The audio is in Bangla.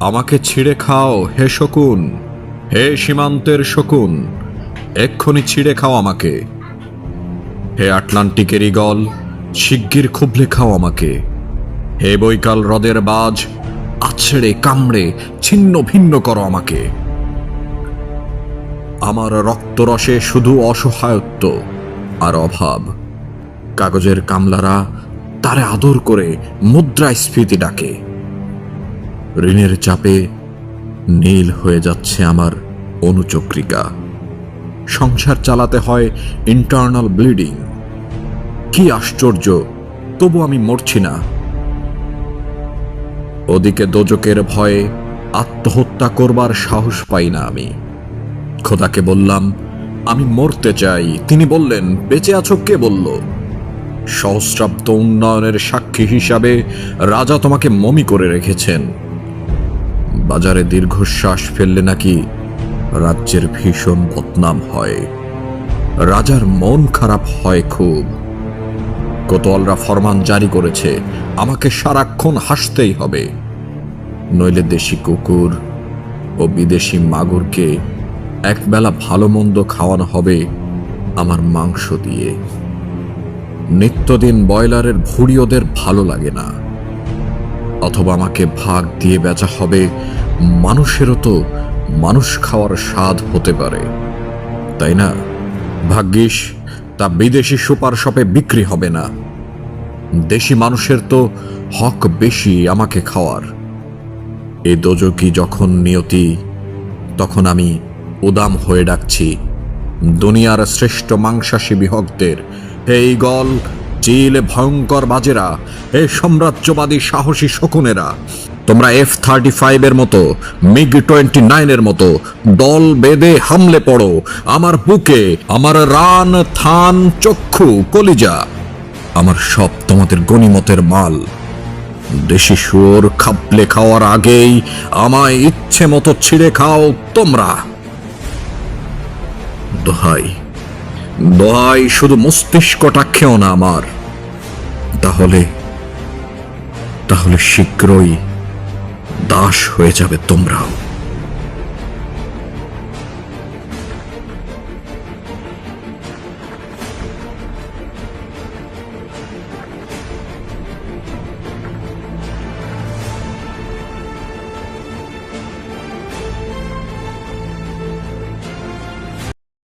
আমাকে ছিঁড়ে খাও হে শকুন, হে সীমান্তের শকুন, এক্ষুনি ছিঁড়ে খাও আমাকে। হে আটলান্টিকের ঈগল, শিগগির খুবলে খাও আমাকে। হে বৈকাল হ্রদের বাজ, আছড়ে কামড়ে ছিন্ন ভিন্ন করো আমাকে। আমার রক্তরসে শুধু অসহায়ত্ব আর অভাব। কাগজের কামলারা তারে আদর করে মুদ্রাস্ফীতি ডাকে। ঋণের চাপে নীল হয়ে যাচ্ছে আমার অনুচক্রিকা। সংসার চালাতে হয় ইন্টারনাল ব্লিডিং। কি আশ্চর্য, তবু আমি মরছি না। ওদিকে দোজকের ভয়ে আত্মহত্যা করবার সাহস পাই না আমি। খোদাকে বললাম আমি মরতে চাই, তিনি বললেন বেঁচে আছো কে বলল? সহস্রাব্দ উন্নয়নের সাক্ষী হিসাবে রাজা তোমাকে মমি করে রেখেছেন। বাজারে দীর্ঘশ্বাস ফেললে নাকি রাজ্যের ভীষণ বদনাম হয়, রাজার মন খারাপ হয় খুব। কোতোয়ালরা ফরমান জারি করেছে আমাকে সারাক্ষণ হাসতেই হবে, নইলে দেশি কুকুর ও বিদেশি মাগুরকে একবেলা ভালো মন্দ খাওয়ানো হবে আমার মাংস দিয়ে। নিত্যদিন ব্রয়লারের ভুঁড়ি ওদের ভালো লাগে না। অথবা আমাকে ভাগ দিয়ে বেচা হবে, মানুষেরও তো মানুষ খাওয়ার স্বাদ হতে পারে, তাই না? ভাগ্যিস তা বিদেশি সুপার শপে বিক্রি হবে না। দেশি মানুষের তো হক বেশি আমাকে খাওয়ার। এ দোজকি যখন নিয়তি, তখন আমি উদাম হয়ে ডাকছি দুনিয়ার শ্রেষ্ঠ মাংসাশী বিহকদের, হে ঈগল, চিল ভয়ঙ্কর বাজেরা, হে সাম্রাজ্যবাদী সাহসী শকুনেরা, তোমরা F-35 এর মতো, MiG-29 এর মতো দল বেঁধে হামলে পড়ো আমার বুকে। আমার রান, থান, চক্ষু, কলিজা, আমার সব তোমাদের গনিমতের মাল। দেশি শুয়োর খাপলে খাওয়ার আগেই আমায় ইচ্ছে মতো ছিঁড়ে খাও তোমরা। দোহাই দোহাই, শুধু মস্তিষ্কটা খেও না আমার। তাহলে তাহলে শীঘ্রই দাস হয়ে যাবে তোমরাও।